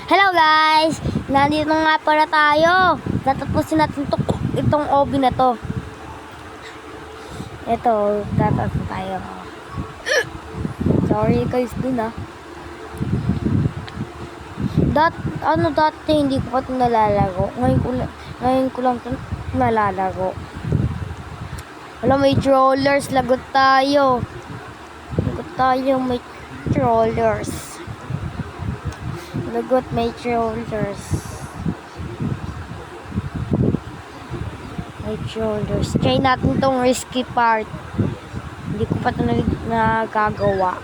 Hello guys! Nandito nga para tayo. Tatapusin natin itong obi na to. Ito, tatapos tayo. Sorry guys dun dati hindi ko pa ito nalalago. Ngayon ko lang ito nalalago. Wala, may trollers. Lagot tayo. May trollers. Lagot, may trollers. Try natin tong risky part. Hindi ko pa ito nagagawa.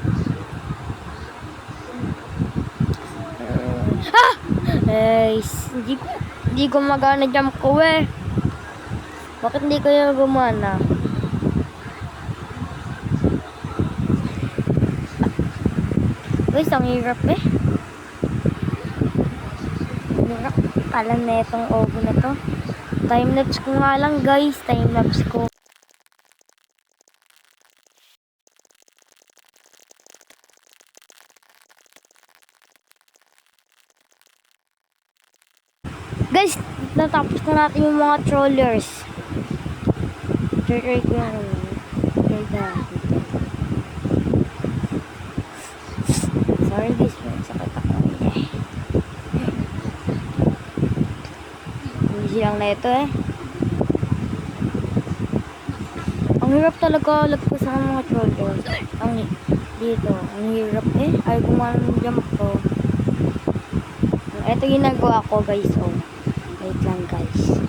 Hindi gumagana jump ko eh. Bakit hindi kaya gumana? Guys, ang hirap eh. Hirap. Alam na itong obo na to. Time-lapse ko nga lang guys. Time-lapse ko. Guys, natapos na natin yung mga trollers. Try ko yan. Sorry guys, sakit ako. Easy lang na ito eh. Ang hirap talaga lagpas ng mga trollers. Dito, ang hirap eh. Ay, gumana ng jump ko. Ito ginagawa ko guys. Oh. Wait lang guys.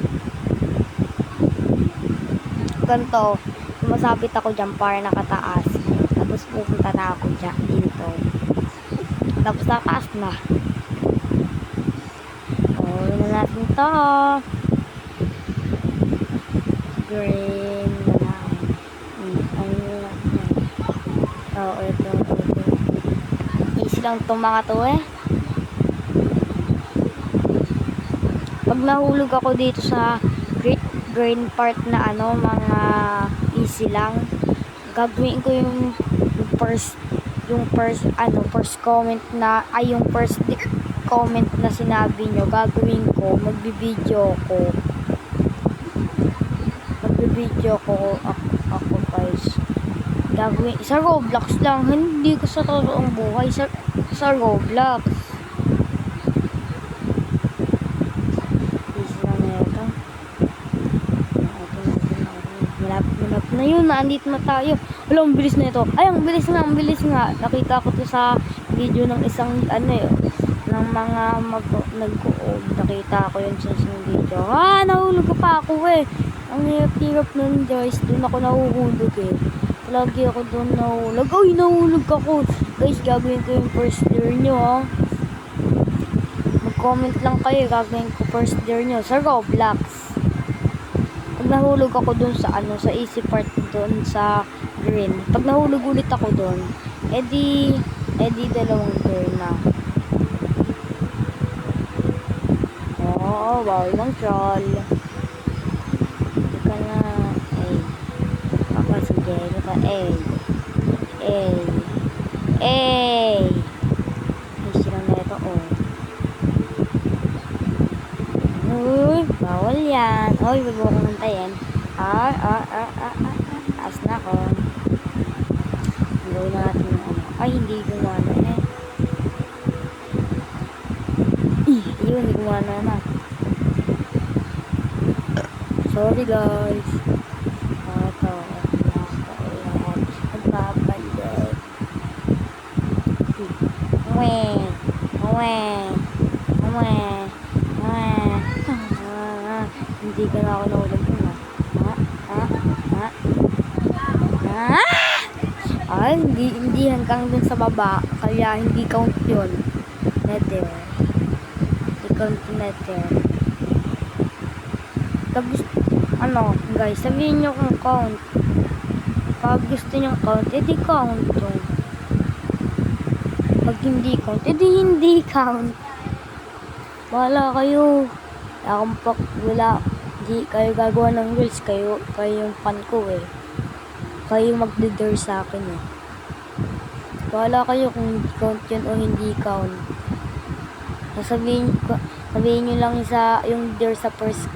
Ganito, sumasabit ako dyan para nakataas. Tapos pupunta na ako dyan dito. Tapos nataas na. Gawin na natin to. Green na. Ito. Easy lang itong mga to eh. Pag nahulog ako dito sa green part na mga easy lang, gagawin ko yung first comment na yung first comment na sinabi nyo. Gagawin ko, magbibideo ako guys. Gagawin sa Roblox lang, hindi ko sa totoong buhay, sa Roblox. Malap na yun, naandito na tayo. Wala, ang bilis na ito. Ay, ang bilis nga. Nakita ko to sa video ng isang ng mga nag-o-ob. Nakita ko yun sa isang video. Nahulog pa ako eh. Ang hirap nun guys. Doon ako nahuhulog eh. Lagi ako doon nahulog. Ay, nahulog ako. Guys, gagawin ko yung first year nyo Mag-comment lang kayo. Gagawin ko first year nyo sa Roblox. Nahulog ako dun sa easy part dun sa green. Pag nahulog ulit ako dun, edi dalawang turn na. Wow, yung troll. Ika na, sige, ika, silang na ito, bawal yan. Wag mo kong nantayin. Taas na ako. Gawin na natin yung Ay, hindi gumana eh. Yun, hindi gumana na. Sorry guys. Ito. Nagpapalik. Hindi ka na ako nahulog yun Ay, hindi hanggang dun sa baba. Kaya hindi count yun. Nether. Hindi count nether. Tapos, guys, sabihin nyo kung count. Pag gusto nyo count, edi count to. Pag hindi count, edi hindi count. Wala kayo. Wala. Hindi kayo gagawa ng rules. Kayo yung fan ko eh. Kayo mag-leader sa akin eh. Wala kayo kung count yun o hindi count. Sabihin nyo lang yung there sa first,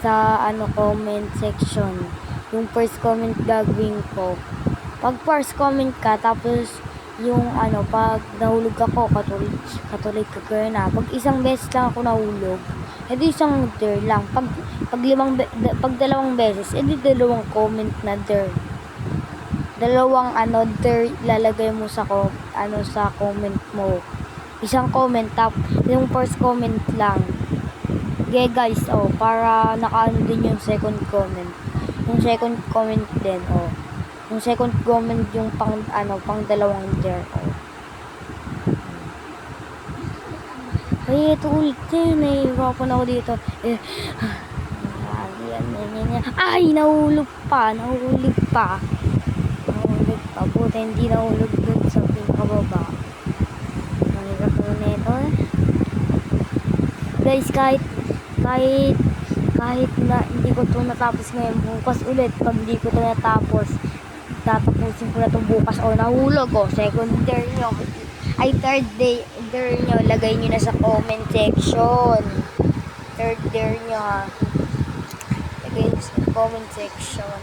sa comment section. Yung first comment gagawin ko. Pag first comment ka, tapos yung pag nahulog ako, katulad ka na. Pag isang beses lang ako nahulog, edi isang there lang. Pag dalawang beses, edi dalawang comment na there. Dalawang there lalagay mo sa sa comment mo. Isang comment, yung first comment lang. Okay guys, para nakaano din yung second comment. Yung second comment din, yung second comment yung pang dalawang there, Ay, ito ulit nahihirapan ako dito. Ay, nahulog pa. Buti hindi nahulog dun sa pinakababa. Mahirap mo na ito. Guys, kahit na hindi ko ito natapos ngayon, bukas ulit. Pag hindi ko ito natapos, tatapusin ko na ito bukas o nahulog second there nyo. Ay, third day there nyo, lagay nyo na sa comment section. Third there nyo, lagay nyo sa comment section.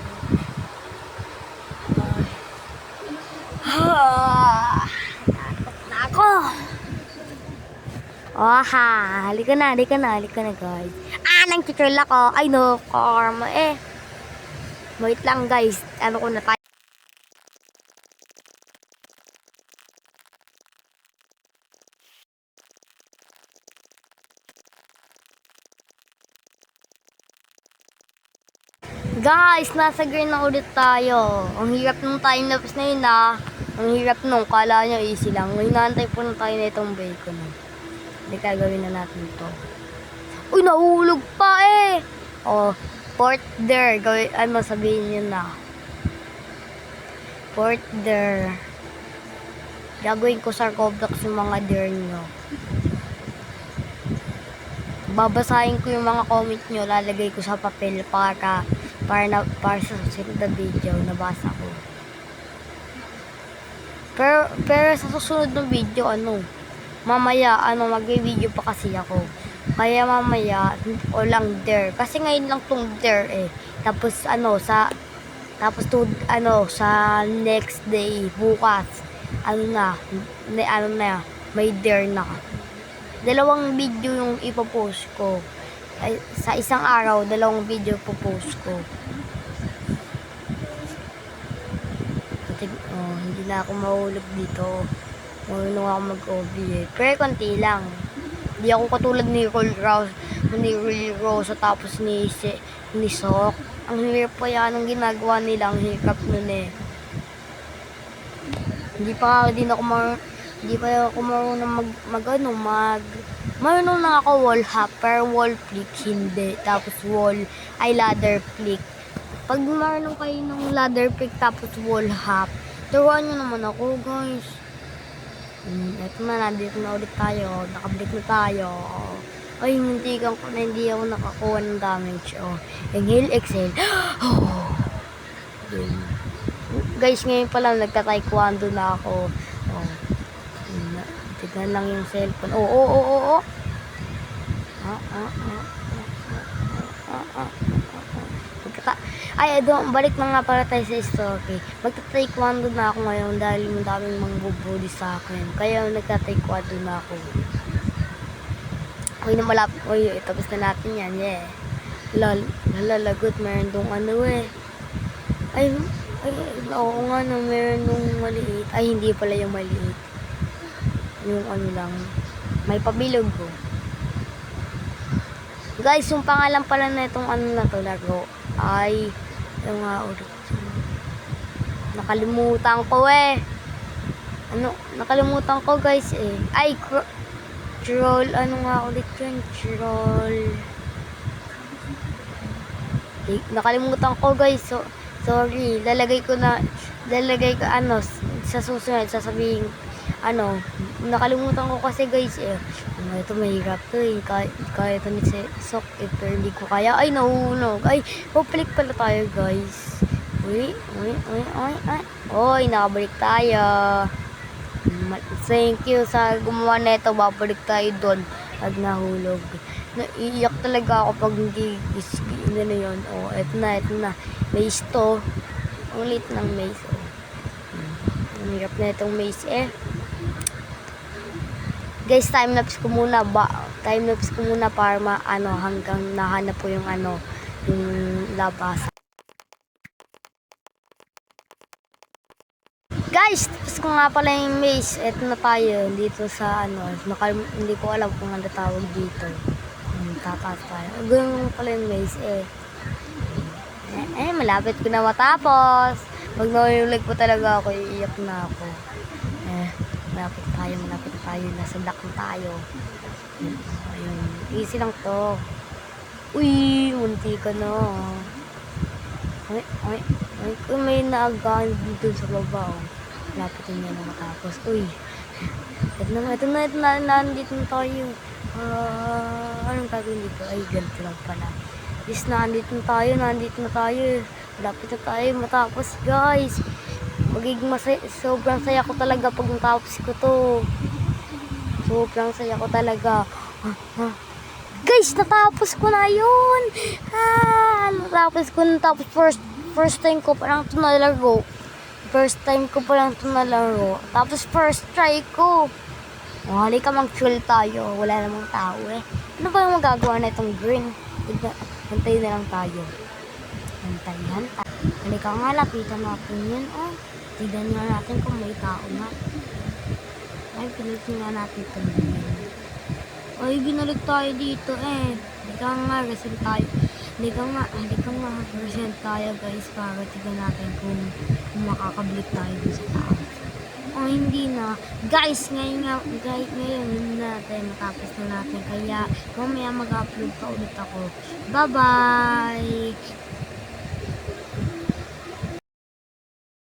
Takot na ako. Halika na guys. Nang-chill ako. Ay no, karma Wait lang guys. Ko na tayo. Guys, nasa green na ulit tayo. Ang hirap nung time lapse na yun Ang hirap nung, kala nyo easy lang. Ngayon naantay po na tayo na itong bacon. Hindi gagawin na natin to. Uy, nahulog pa fourth there. Sabihin nyo na. Fourth there. Gagawin ko sa Roblox yung mga there nyo. Babasahin ko yung mga comment nyo. Lalagay ko sa papel para sa susunod na video nabasa ko. Pero sa susunod ng video mamaya mag-video pa kasi ako. Kaya mamaya lang there. Kasi ngayon lang tong there Tapos sa next day bukas may there na. Dalawang video yung ipopost ko. Sa isang araw, dalawang video post ko. Hindi na ako mahulog dito. Marunong ako mag-OB Pero konti lang. Hindi ako katulad ni Rose tapos ni Sok. Ang hirap pa yan ang ginagawa nila. Ang hirap nun Hindi pa ako marunong marunong na ako wall hop, pero wall flick hindi. Tapos ladder flick. Pag marunong kayo ng ladder flick tapos wall hop, turuan nyo naman ako guys. Eto na, nandito na ulit tayo. Nakabalik na tayo. Ay, muntikan ko na hindi ako nakakuha ng damage. Inhale, exhale. Guys, ngayon pala nagta-taekwondo na ako. Tignan lang yung cellphone. Balik na nga para tayo sa story. Magta-taekwondo na ako ngayon dahil yung daming mangbubuli sa akin. Kaya nagta-taekwondo na ako. Okay na malapit. Tapos na natin yan. Yeah. Lalagot. Meron dong oo nga meron dong maliit. Ay, hindi pala yung maliit. Yung lang. May pabilog ko. Guys, yung pangalan pala na itong na to laro ay yung ulit. Nakalimutan ko nakalimutan ko guys Ay, troll. Ulit yun? Troll. Nakalimutan ko guys. Sorry. Lalagay ko sa susunod sasabihin nakalimutan ko kasi guys ito mahirap to kaya ito ni Sok pero hindi ko kaya. Ay, nahulog. Ay, pupalik pala tayo guys. Nakabalik tayo. Thank you sa gumawa na ito. Babalik tayo doon pag nahulog. Naiiyak talaga ako pag hindi na yun. Oh, eto na. Maze to. Ang lit ng maze. Oh. Ang hirap na itong maze eh. Guys, time lapse ko muna para hanggang nahanap po yung yung labas. Guys, tapos ko nga pala yung maze. Eto na tayo dito sa hindi ko alam kung ano tawag dito. Tataas tayo. Ganun pala yung maze eh. Malapit ko na matapos. Pag nahulig po talaga ako, iiyak na ako. Malapit tayo. Nasa lock na tayo. Ayun. Easy lang to. Uy, munti ka na. Kung may naagaan dito sa baba. Malapit na matapos. Uy. Ito na. Nandito na tayo. Anong gagawin dito? Ay, ganito lang pala. Yes, nandito na tayo. Malapit na tayo matapos, guys. Magiging sobrang saya ko talaga pag natapos ko to. Sobrang saya ko talaga. Guys, natapos ko na yun. Natapos first time ko parang ito nalaro. Tapos first try ko. Halika mag-chill tayo. Wala namang tao eh. Ano ba yung magagawa na itong green? Hantay na lang tayo. Hantay. Halika nga, lapitan natin yun. Oh. Tignan nga natin kung may tao na. Ay, pilitin nga natin ito. Ay, binalik tayo dito eh. Halika nga, reset tayo. Halika nga, reset tayo guys para tignan natin kung makakabalik tayo dun sa tao. O hindi na. Guys, ngayon natin matapos na natin. Kaya mamaya mag-upload pa ulit ako. Bye-bye!